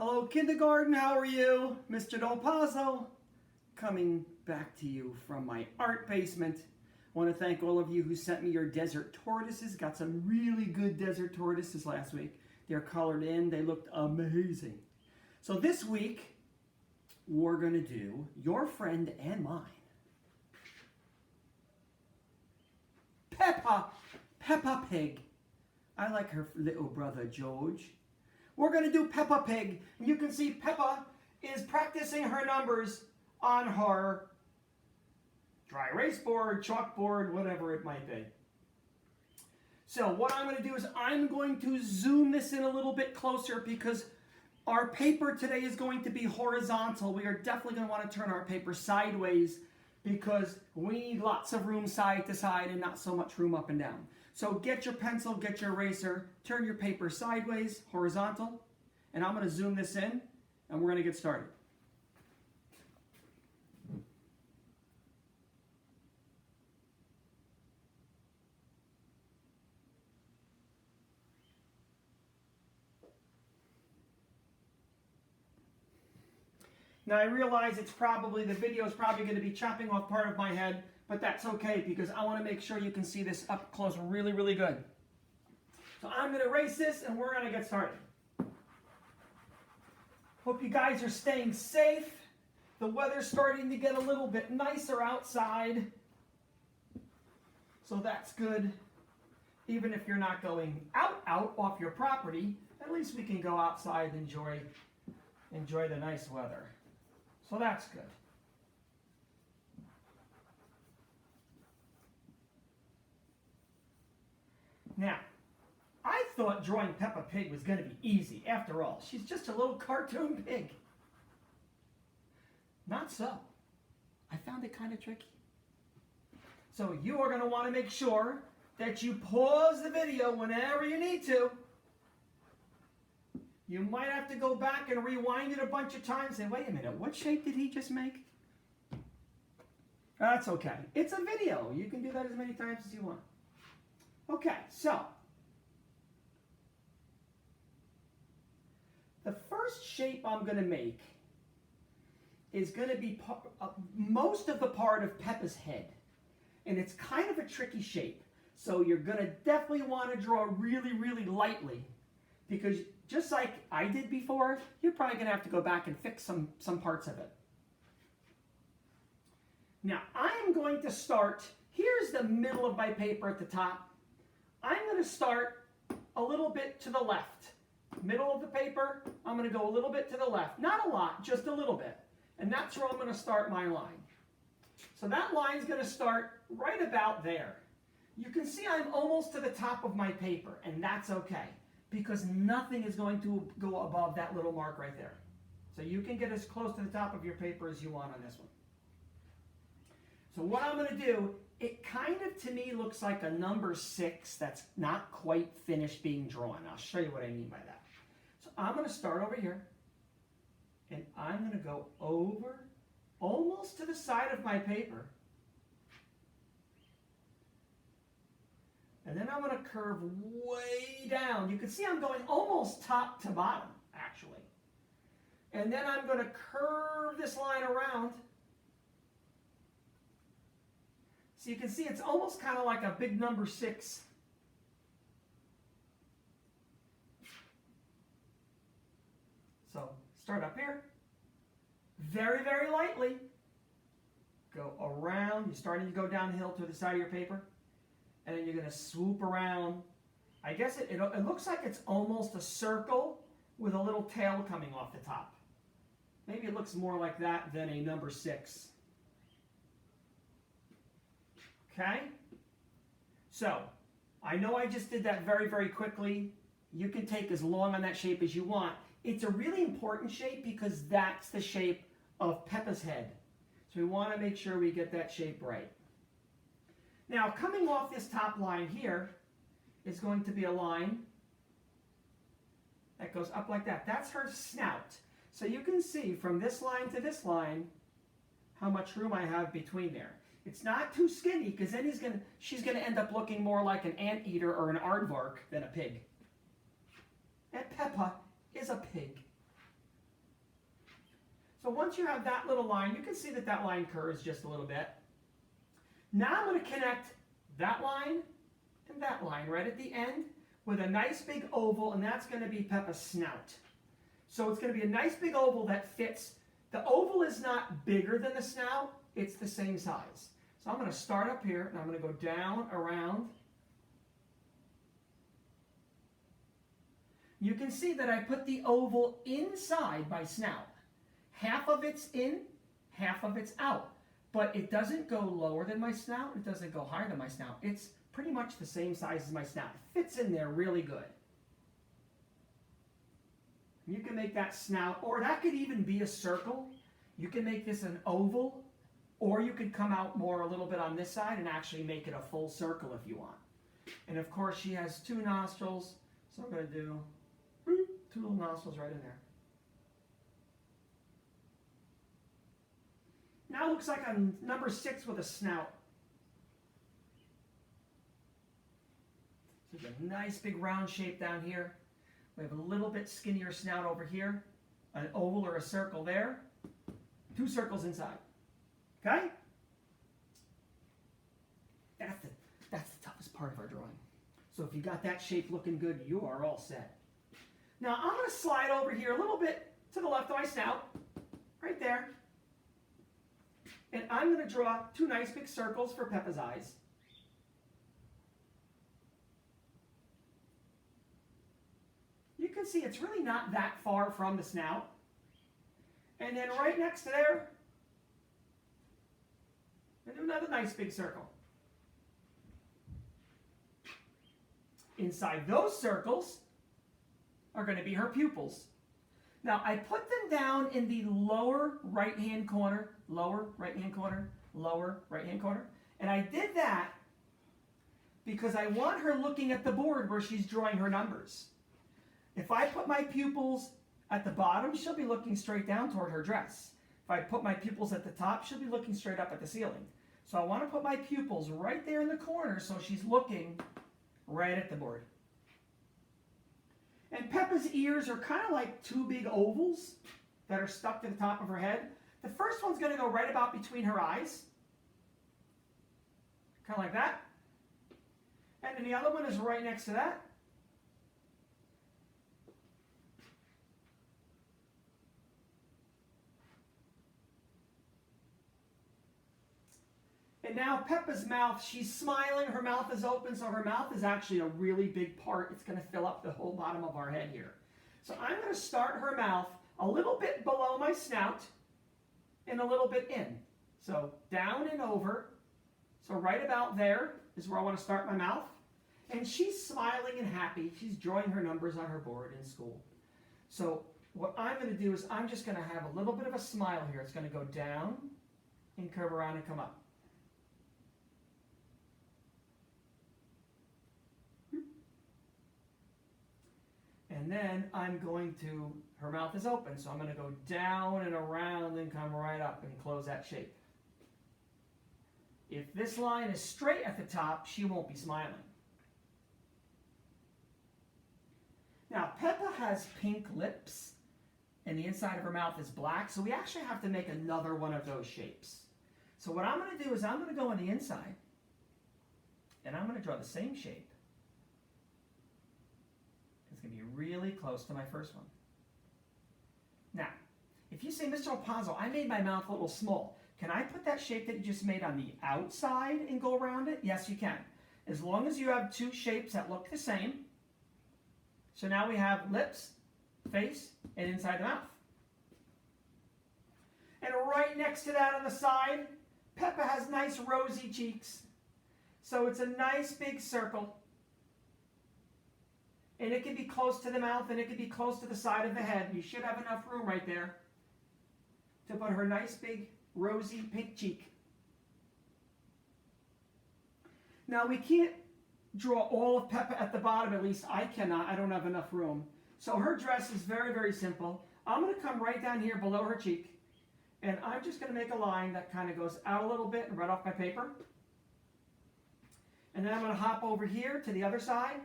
Hello, kindergarten. How are you? Mr. Del Pazzo, coming back to you from my art basement. I want to thank all of you who sent me your desert tortoises. Got some really good desert tortoises last week. They're colored in. They looked amazing. So this week, we're going to do your friend and mine, Peppa Pig. I like her little brother, George. We're going to do Peppa Pig. You can see Peppa is practicing her numbers on her dry erase board, chalkboard, whatever it might be. So what I'm going to do is I'm going to zoom this in a little bit closer because our paper today is going to be horizontal. We are definitely going to want to turn our paper sideways because we need lots of room side to side and not so much room up and down. So get your pencil, get your eraser, turn your paper sideways, horizontal, and I'm going to zoom this in, and we're going to get started. Now I realize the video is probably going to be chopping off part of my head, but that's okay because I want to make sure you can see this up close really, really good. So I'm going to erase this and we're going to get started. Hope you guys are staying safe. The weather's starting to get a little bit nicer outside. So that's good. Even if you're not going out off your property, at least we can go outside and enjoy the nice weather. So that's good. Now, I thought drawing Peppa Pig was going to be easy. After all, she's just a little cartoon pig. Not so. I found it kind of tricky. So you are going to want to make sure that you pause the video whenever you need to. You might have to go back and rewind it a bunch of times and say, wait a minute, what shape did he just make? That's okay. It's a video. You can do that as many times as you want. Okay, so the first shape I'm going to make is going to be most of the part of Peppa's head. And it's kind of a tricky shape. So you're going to definitely want to draw really, really lightly. Because just like I did before, you're probably going to have to go back and fix some parts of it. Now, I am going to start, here's the middle of my paper at the top. I'm going to start a little bit to the left. Middle of the paper, I'm going to go a little bit to the left. Not a lot, just a little bit. And that's where I'm going to start my line. So that line is going to start right about there. You can see I'm almost to the top of my paper, and that's okay, because nothing is going to go above that little mark right there. So you can get as close to the top of your paper as you want on this one. So what I'm going to do, it kind of to me looks like a number 6 that's not quite finished being drawn. I'll show you what I mean by that. So I'm going to start over here, and I'm going to go over almost to the side of my paper. And then I'm going to curve way down. You can see I'm going almost top to bottom, actually. And then I'm going to curve this line around. So you can see it's almost kind of like a big number 6. So start up here. Very, very lightly. Go around. You're starting to go downhill to the side of your paper. And then you're going to swoop around. I guess it looks like it's almost a circle with a little tail coming off the top. Maybe it looks more like that than a number 6. Okay? So, I know I just did that very, very quickly. You can take as long on that shape as you want. It's a really important shape because that's the shape of Peppa's head. So we want to make sure we get that shape right. Now, coming off this top line here is going to be a line that goes up like that. That's her snout. So you can see from this line to this line how much room I have between there. It's not too skinny because then she's going to end up looking more like an anteater or an aardvark than a pig. And Peppa is a pig. So once you have that little line, you can see that that line curves just a little bit. Now I'm going to connect that line and that line right at the end with a nice big oval, and that's going to be Peppa's snout. So it's going to be a nice big oval that fits. The oval is not bigger than the snout, it's the same size. So I'm going to start up here, and I'm going to go down, around. You can see that I put the oval inside my snout. Half of it's in, half of it's out. But it doesn't go lower than my snout, it doesn't go higher than my snout. It's pretty much the same size as my snout. It fits in there really good. You can make that snout, or that could even be a circle. You can make this an oval, or you could come out more a little bit on this side and actually make it a full circle if you want. And of course she has 2 nostrils, so I'm going to do 2 little nostrils right in there. Now it looks like I'm number 6 with a snout. So there's a nice big round shape down here. We have a little bit skinnier snout over here, an oval or a circle there, 2 circles inside. Okay? That's the toughest part of our drawing. So if you got that shape looking good, you are all set. Now I'm going to slide over here a little bit to the left of my snout, right there. And I'm going to draw 2 nice big circles for Peppa's eyes. You can see it's really not that far from the snout. And then right next to there, and do another nice big circle. Inside those circles are going to be her pupils. Now I put them down in the lower right-hand corner, lower right-hand corner, lower right-hand corner. And I did that because I want her looking at the board where she's drawing her numbers. If I put my pupils at the bottom, she'll be looking straight down toward her dress. If I put my pupils at the top, she'll be looking straight up at the ceiling. So I want to put my pupils right there in the corner so she's looking right at the board. And Peppa's ears are kind of like 2 big ovals that are stuck to the top of her head. The first one's going to go right about between her eyes. Kind of like that. And then the other one is right next to that. And now Peppa's mouth, she's smiling, her mouth is open, so her mouth is actually a really big part. It's going to fill up the whole bottom of our head here. So I'm going to start her mouth a little bit below my snout and a little bit in. So down and over. So right about there is where I want to start my mouth. And she's smiling and happy. She's drawing her numbers on her board in school. So what I'm going to do is I'm just going to have a little bit of a smile here. It's going to go down and curve around and come up. And then I'm going to, her mouth is open, so I'm going to go down and around and come right up and close that shape. If this line is straight at the top, she won't be smiling. Now, Peppa has pink lips, and the inside of her mouth is black, so we actually have to make another one of those shapes. So what I'm going to do is I'm going to go on the inside, and I'm going to draw the same shape. It's going to be really close to my first one. Now, if you say, Mr. Opazzo, I made my mouth a little small. Can I put that shape that you just made on the outside and go around it? Yes, you can. As long as you have 2 shapes that look the same. So now we have lips, face, and inside the mouth. And right next to that on the side, Peppa has nice rosy cheeks. So it's a nice big circle. And it can be close to the mouth and it can be close to the side of the head. You should have enough room right there to put her nice big rosy pink cheek. Now we can't draw all of Peppa at the bottom, at least I cannot. I don't have enough room. So her dress is very, very simple. I'm going to come right down here below her cheek. And I'm just going to make a line that kind of goes out a little bit and right off my paper. And then I'm going to hop over here to the other side.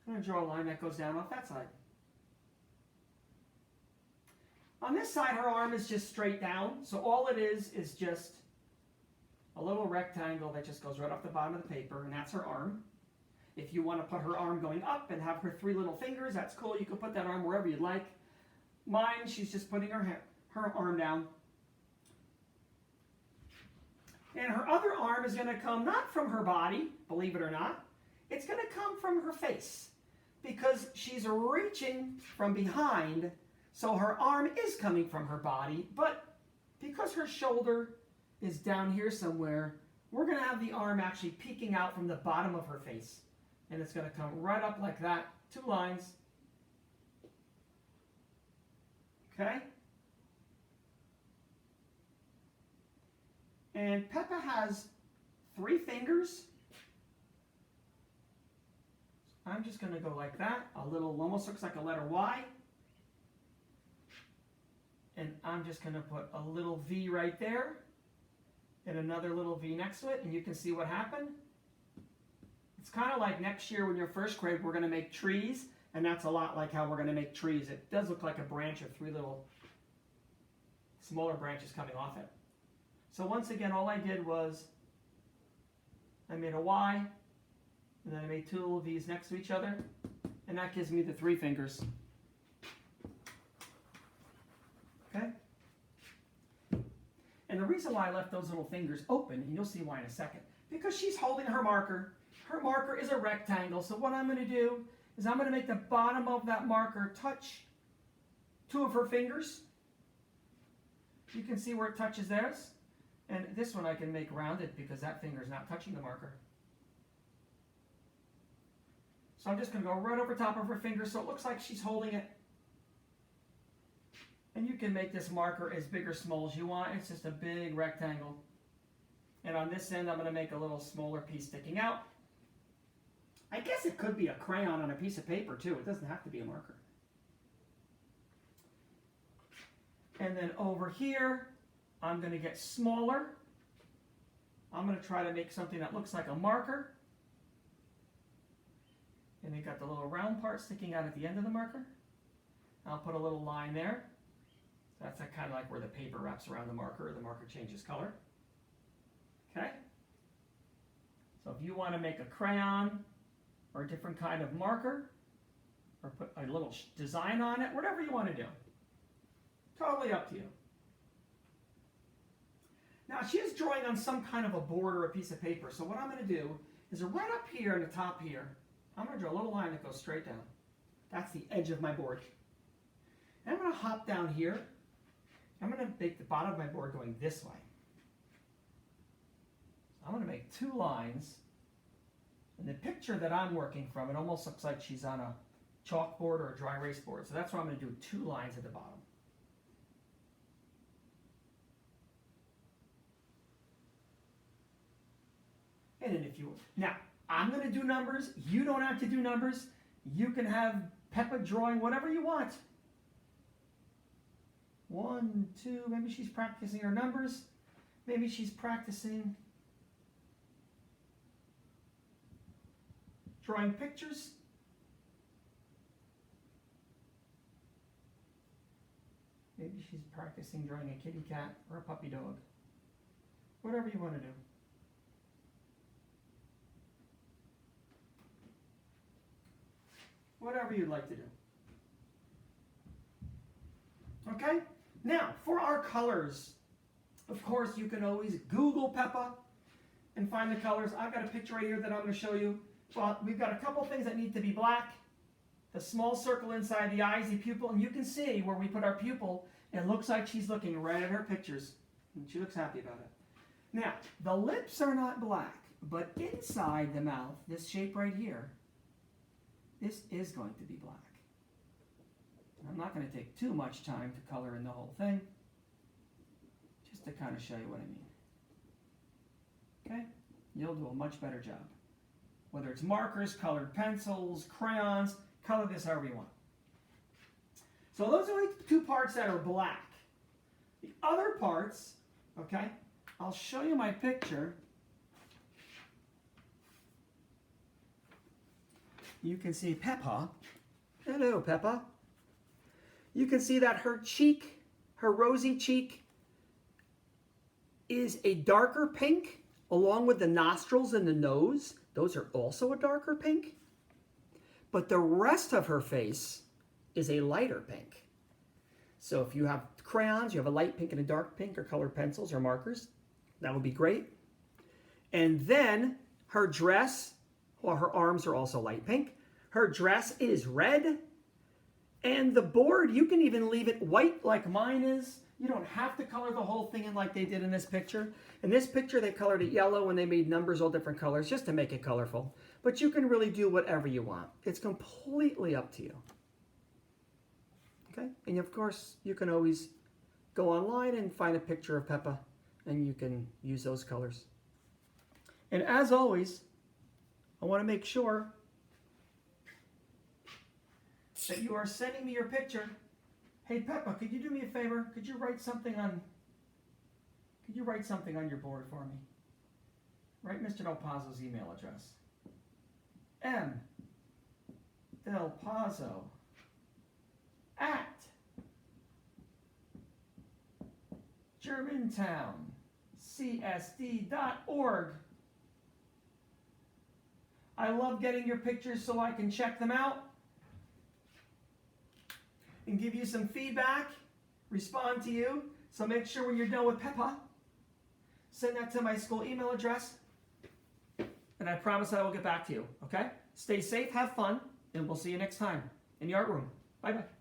I'm going to draw a line that goes down off that side. On this side, her arm is just straight down. So all it is just a little rectangle that just goes right off the bottom of the paper, and that's her arm. If you want to put her arm going up and have her 3 little fingers, that's cool. You can put that arm wherever you'd like. Mine, she's just putting her arm down. And her other arm is going to come not from her body, believe it or not. It's going to come from her face because she's reaching from behind, so her arm is coming from her body, but because her shoulder is down here somewhere, we're going to have the arm actually peeking out from the bottom of her face. And it's going to come right up like that, 2 lines. Okay? And Peppa has 3 fingers. I'm just going to go like that. A little, almost looks like a letter Y. And I'm just going to put a little V right there. And another little V next to it. And you can see what happened. It's kind of like next year when you're 1st grade, we're going to make trees. And that's a lot like how we're going to make trees. It does look like a branch of 3 little smaller branches coming off it. So once again, all I did was I made a Y, and then I made 2 little V's next to each other, and that gives me the 3 fingers. Okay? And the reason why I left those little fingers open, and you'll see why in a second, because she's holding her marker. Her marker is a rectangle, so what I'm going to do is I'm going to make the bottom of that marker touch 2 of her fingers. You can see where it touches theirs. And this one I can make rounded because that finger is not touching the marker. So I'm just going to go right over top of her finger so it looks like she's holding it. And you can make this marker as big or small as you want. It's just a big rectangle. And on this end I'm going to make a little smaller piece sticking out. I guess it could be a crayon on a piece of paper too. It doesn't have to be a marker. And then over here, I'm going to get smaller. I'm going to try to make something that looks like a marker. And you got the little round part sticking out at the end of the marker. I'll put a little line there. That's kind of like where the paper wraps around the marker changes color. Okay? So if you want to make a crayon or a different kind of marker, or put a little design on it, whatever you want to do. Totally up to you. Now she is drawing on some kind of a board or a piece of paper. So what I'm going to do is right up here in the top here, I'm going to draw a little line that goes straight down. That's the edge of my board. And I'm going to hop down here. I'm going to make the bottom of my board going this way. So I'm going to make 2 lines. And the picture that I'm working from, it almost looks like she's on a chalkboard or a dry erase board. So that's why I'm going to do 2 lines at the bottom. And then now, I'm going to do numbers. You don't have to do numbers. You can have Peppa drawing whatever you want. 1, 2, maybe she's practicing her numbers. Maybe she's practicing drawing pictures. Maybe she's practicing drawing a kitty cat or a puppy dog. Whatever you want to do. Whatever you'd like to do. Okay? Now, for our colors, of course, you can always Google Peppa and find the colors. I've got a picture right here that I'm going to show you. Well, we've got a couple things that need to be black. The small circle inside the eyes, the pupil, and you can see where we put our pupil, it looks like she's looking right at her pictures. And she looks happy about it. Now, the lips are not black, but inside the mouth, this shape right here, this is going to be black. I'm not going to take too much time to color in the whole thing, just to kind of show you what I mean. Okay? You'll do a much better job. Whether it's markers, colored pencils, crayons, color this however you want. So those are the 2 parts that are black. The other parts, okay, I'll show you my picture. You can see Peppa. Hello, Peppa. You can see that her cheek her rosy cheek is a darker pink, along with the nostrils and the nose. Those are also a darker pink. But the rest of her face is a lighter pink. So if you have crayons, you have a light pink and a dark pink, or colored pencils or markers, that would be great. And then her dress, well, her arms are also light pink. Her dress is red. And the board, you can even leave it white like mine is. You don't have to color the whole thing in like they did in this picture. In this picture, they colored it yellow and they made numbers all different colors just to make it colorful. But you can really do whatever you want. It's completely up to you. Okay? And of course, you can always go online and find a picture of Peppa, and you can use those colors. And as always, I want to make sure that you are sending me your picture. Hey Peppa, could you do me a favor? Could you write something on your board for me? Write Mr. Del Pazzo's email address. M. Del Pazzo at GermantownCSD.org. I love getting your pictures so I can check them out and give you some feedback, respond to you. So make sure when you're done with Peppa, send that to my school email address, and I promise I will get back to you, okay? Stay safe, have fun, and we'll see you next time in the art room. Bye-bye.